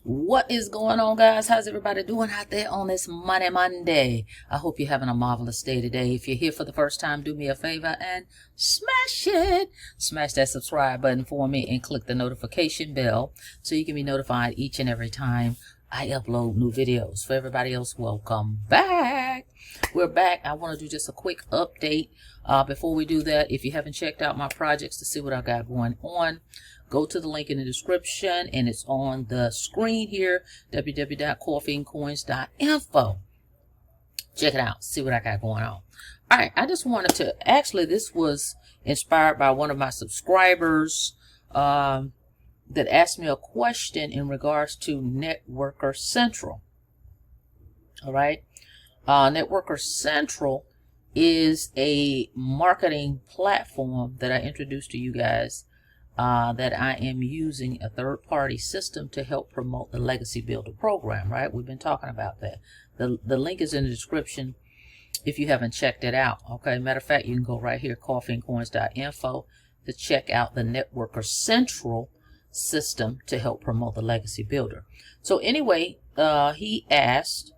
What is going on, guys? How's everybody doing out there on this Money Monday? I hope you're having a marvelous day today. If you're here for the first time, do me a favor and smash it. Smash that subscribe button for me and click the notification bell so you can be notified each and every time I upload new videos. For everybody else, welcome back. We're back. I want to do just a quick update. Before we do that, if you haven't checked out my projects to see what I got going on, go to the link in the description, and it's on the screen here, www.coffeeandcoins.info. Check it out, see what I got going on. All right, I just wanted to, actually, this was inspired by one of my subscribers that asked me a question in regards to Networker Central. All right, Networker Central is a marketing platform that I introduced to you guys that I am using a third-party system to help promote the Legacy Builder program, right? We've been talking about that. The link is in the description if you haven't checked it out, okay? Matter of fact, you can go right here, coffeeandcoins.info, to check out the Networker Central system to help promote the Legacy Builder. So anyway, he asked,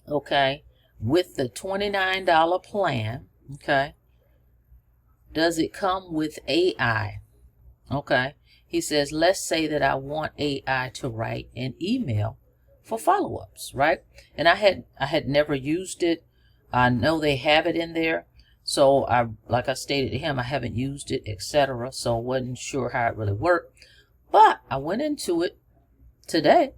okay, with the $29 plan, okay, does it come with AI? Okay. He says, let's say that I want AI to write an email for follow-ups, right? And I had never used it. I know they have it in there. So like I stated to him, I haven't used it, etc. So I wasn't sure how it really worked. But I went into it today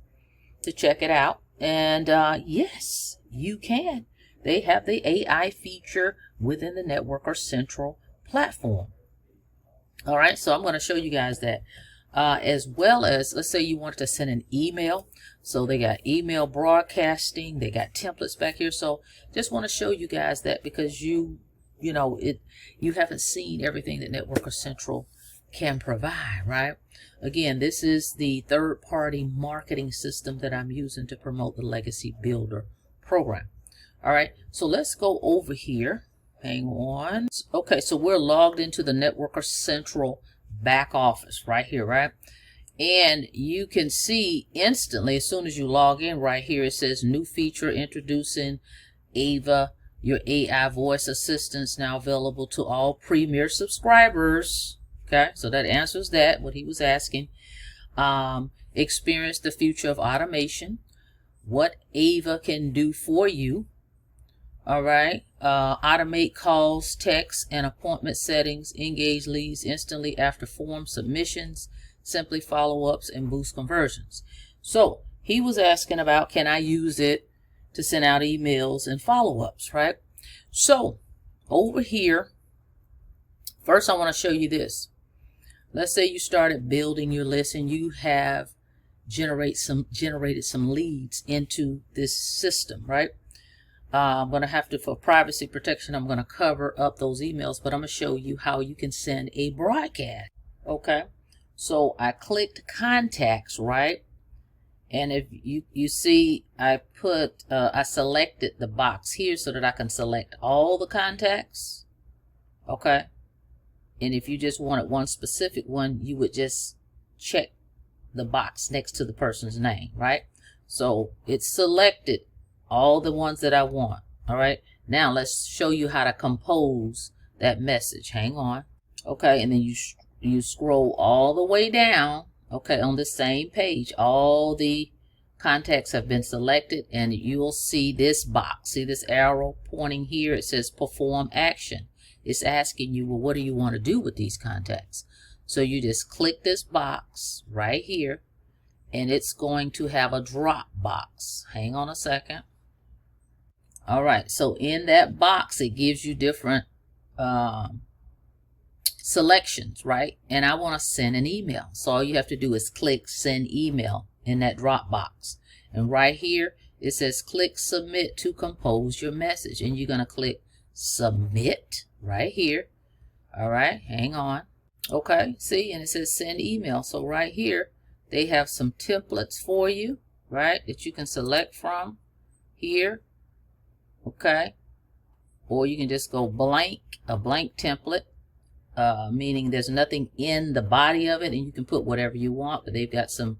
to check it out. And yes, you can. They have the AI feature within the Networker Central platform. All right, so I'm going to show you guys that, as well as, let's say you want to send an email. So they got email broadcasting, they got templates back here. So just want to show you guys that, because you haven't seen everything that Networker Central can provide, right? Again, this is the third-party marketing system that I'm using to promote the Legacy Builder program. All right, so let's go over here. Hang on. Okay, so we're logged into the Networker Central back office right here, right? And you can see instantly, as soon as you log in right here, it says new feature introducing Ava, your AI voice assistants, now available to all premier subscribers. Okay, so that answers that, what he was asking. Experience the future of automation, what Ava can do for you. All right, automate calls, texts, and appointment settings, engage leads instantly after form submissions, simply follow-ups, and boost conversions. So he was asking about, can I use it to send out emails and follow-ups, right? So over here, first I want to show you this. Let's say you started building your list and you have generated some leads into this system, right? I'm going to have to, for privacy protection, I'm going to cover up those emails, but I'm going to show you how you can send a broadcast. Okay, so I clicked contacts, right? And if you see, I selected the box here so that I can select all the contacts. Okay, and if you just wanted one specific one, you would just check the box next to the person's name, right? So it's selected all the ones that I want. All right, now let's show you how to compose that message. Hang on. Okay, and then you scroll all the way down. Okay, on the same page, all the contacts have been selected, and you'll see this box. See this arrow pointing here? It says perform action. It's asking you, well, what do you want to do with these contacts? So you just click this box right here, and it's going to have a drop box. Hang on a second. All right, so in that box, it gives you different selections, right? And I want to send an email. So all you have to do is click send email in that drop box. And right here, it says click submit to compose your message. And you're going to click submit right here. All right, hang on. Okay, see, and it says send email. So right here, they have some templates for you, right, that you can select from here. Okay, or you can just go blank, a blank template, meaning there's nothing in the body of it, and you can put whatever you want, but they've got some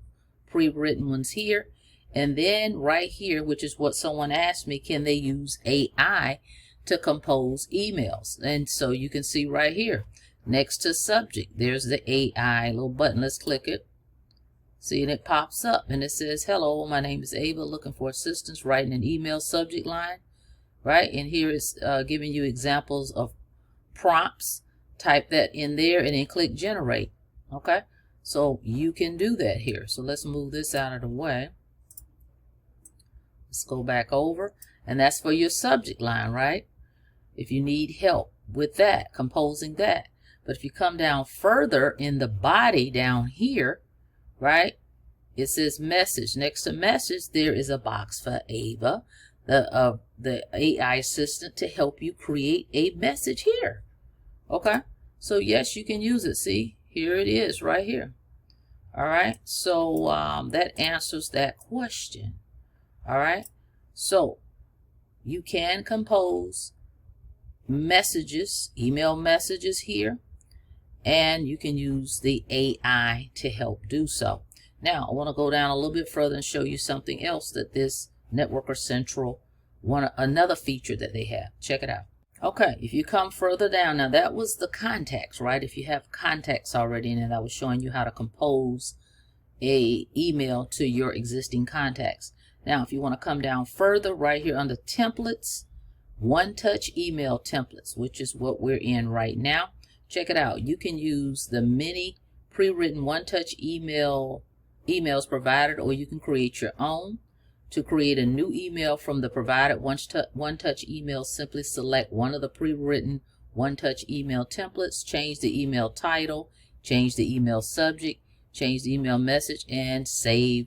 pre-written ones here. And then right here, which is what someone asked me, can they use AI to compose emails? And so you can see right here, next to subject, there's the AI little button. Let's click it. See, and it pops up and it says, hello, my name is Ava, looking for assistance writing an email subject line, right? And here it's giving you examples of prompts. Type that in there and then click generate. Okay, so you can do that here. So let's move this out of the way. Let's go back over, and that's for your subject line, right? If you need help with that, composing that. But if you come down further in the body down here, right, it says message. Next to message, there is a box for Ava, the AI assistant, to help you create a message here. Okay, so yes, you can use it. See, here it is right here. All right, so that answers that question. All right, so you can compose messages, email messages here, and you can use the AI to help do so. Now, I want to go down a little bit further and show you something else that this Networker Central, another feature that they have. Check it out. Okay, if you come further down, now that was the contacts, right? If you have contacts already in it, I was showing you how to compose a email to your existing contacts. Now, if you want to come down further, right here under templates, one-touch email templates, which is what we're in right now. Check it out. You can use the many pre-written one-touch emails provided, or you can create your own. To create a new email from the provided one-touch email, simply select one of the pre-written one-touch email templates, change the email title, change the email subject, change the email message, and save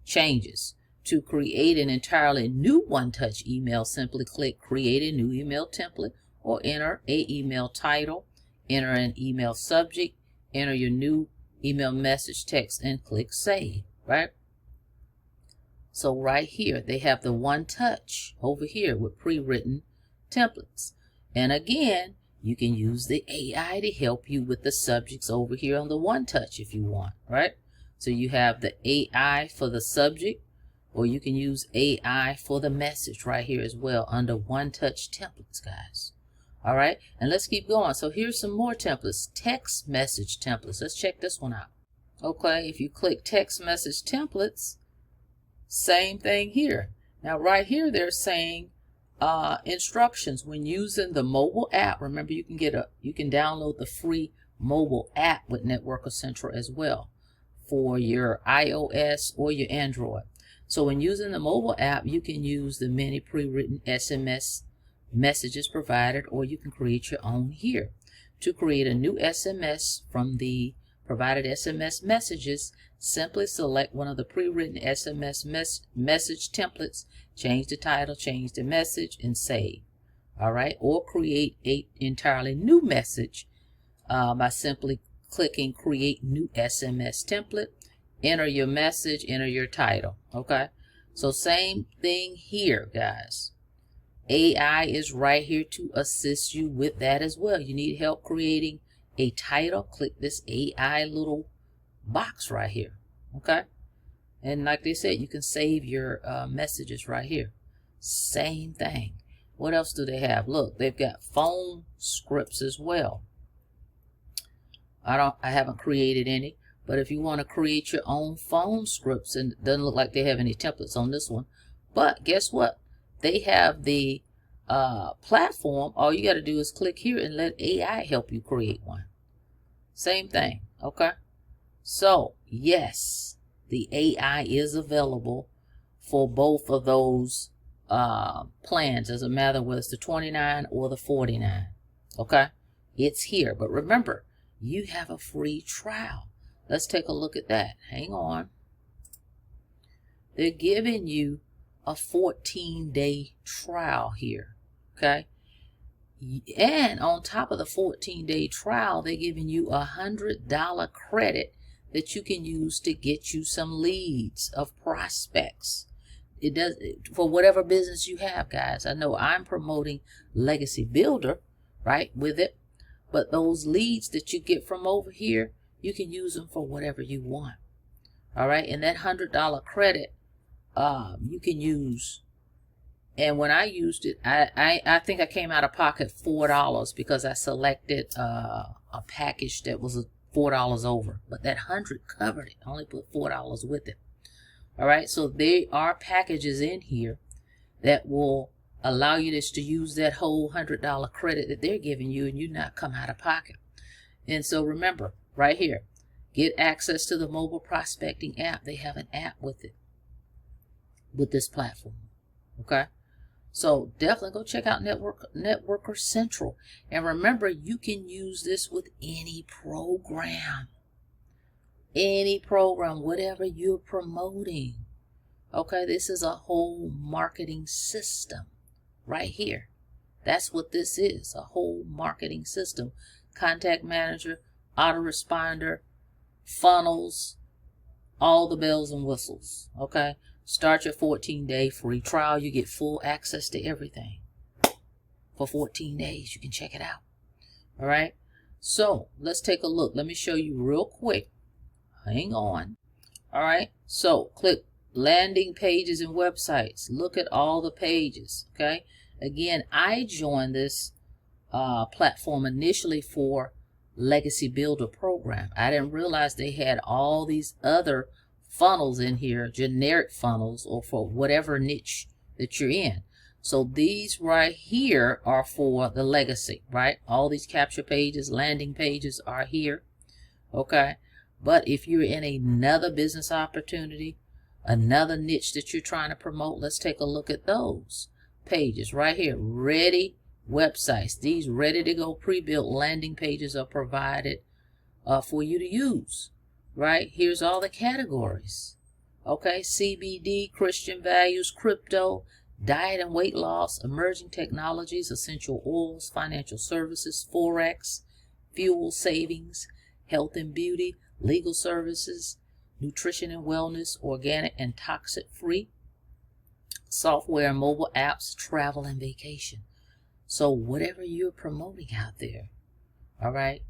changes. To create an entirely new one-touch email, simply click Create a New Email Template, or enter an email title, enter an email subject, enter your new email message text, and click Save, right? So right here, they have the one touch over here with pre-written templates. And again, you can use the AI to help you with the subjects over here on the one touch if you want, right? So you have the AI for the subject, or you can use AI for the message right here as well under one touch templates, guys. All right, and let's keep going. So here's some more templates, text message templates. Let's check this one out. Okay, if you click text message templates, same thing here. Now right here they're saying instructions when using the mobile app. Remember, you can download the free mobile app with Networker Central as well for your iOS or your Android. So when using the mobile app, you can use the many pre-written SMS messages provided, or you can create your own here. To create a new SMS from the provided SMS messages, simply select one of the pre-written SMS message templates, change the title, change the message, and save. All right, or create an entirely new message by simply clicking Create New SMS Template, enter your message, enter your title. Okay, so same thing here, guys. AI is right here to assist you with that as well. You need help creating a title, click this AI little box right here. Okay, and like they said, you can save your messages right here. Same thing. What else do they have? Look, they've got phone scripts as well. I haven't created any, but if you want to create your own phone scripts, and it doesn't look like they have any templates on this one, but guess what? They have the platform. All you got to do is click here and let AI help you create one. Same thing. Okay, so yes, the AI is available for both of those plans. Doesn't matter whether it's the $29 or the $49. Okay, it's here. But remember, you have a free trial. Let's take a look at that. Hang on. They're giving you a 14-day trial here. Okay, and on top of the 14-day trial, they're giving you $100 credit that you can use to get you some leads of prospects. It does for whatever business you have, guys. I know I'm promoting Legacy Builder, right, with it, but those leads that you get from over here, you can use them for whatever you want. All right, and that $100 credit, you can use. And when I used it, I think I came out of pocket $4 because I selected a package that was $4 over. But that 100 covered it. I only put $4 with it. All right, so there are packages in here that will allow you just to use that whole $100 credit that they're giving you, and you not come out of pocket. And so remember, right here, get access to the mobile prospecting app. They have an app with it, with this platform. Okay. So definitely go check out Networker Central. And remember, you can use this with any program. Any program, whatever you're promoting. Okay, this is a whole marketing system right here. That's what this is, a whole marketing system. Contact manager, autoresponder, funnels, all the bells and whistles. Okay. Start your 14-day free trial. You get full access to everything. For 14 days, you can check it out. All right. So let's take a look. Let me show you real quick. Hang on. All right. So click landing pages and websites. Look at all the pages. Okay. Again, I joined this platform initially for Legacy Builder program. I didn't realize they had all these other funnels in here, generic funnels, or for whatever niche that you're in. So these right here are for the legacy, right? All these capture pages, landing pages are here. Okay. But if you're in another business opportunity, another niche that you're trying to promote, let's take a look at those pages right here. Ready websites. These ready to go pre-built landing pages are provided for you to use. Right? Here's all the categories. Okay, CBD, Christian values, crypto, diet and weight loss, emerging technologies, essential oils, financial services, Forex, fuel savings, health and beauty, legal services, nutrition and wellness, organic and toxic free, software and mobile apps, travel and vacation. So whatever you're promoting out there, all right,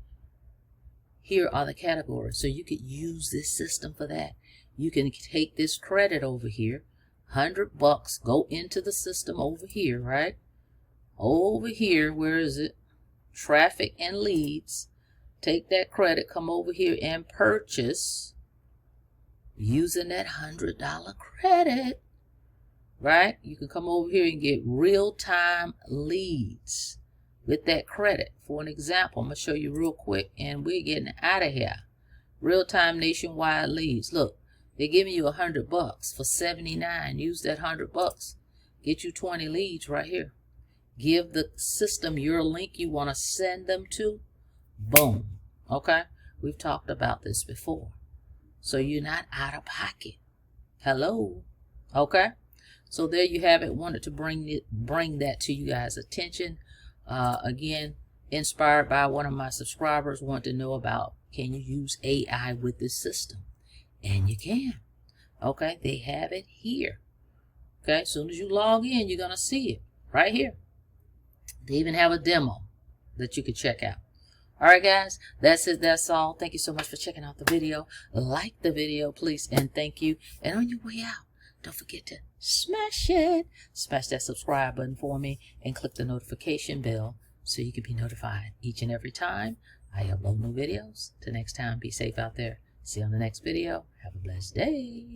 here are the categories. So you could use this system for that. You can take this credit over here, $100, go into the system over here, right? Over here, where is it? Traffic and leads. Take that credit, come over here and purchase using that $100 credit, right? You can come over here and get real-time leads with that credit. For an example, I'm going to show you real quick, and we're getting out of here. Real-time nationwide leads. Look, they're giving you $100 for $79. Use that $100. Get you 20 leads right here. Give the system your link you want to send them to. Boom. Okay? We've talked about this before. So you're not out of pocket. Hello. Okay? So there you have it. Wanted to bring that to you guys' attention. Again, inspired by one of my subscribers, want to know about, can you use AI with this system? And you can. Okay, they have it here. Okay, as soon as you log in, you're going to see it right here. They even have a demo that you can check out. All right, guys, that's it. That's all. Thank you so much for checking out the video. Like the video, please, and thank you. And on your way out, don't forget to smash it. Smash that subscribe button for me and click the notification bell so you can be notified each and every time I upload new videos. Till next time, be safe out there. See you on the next video. Have a blessed day.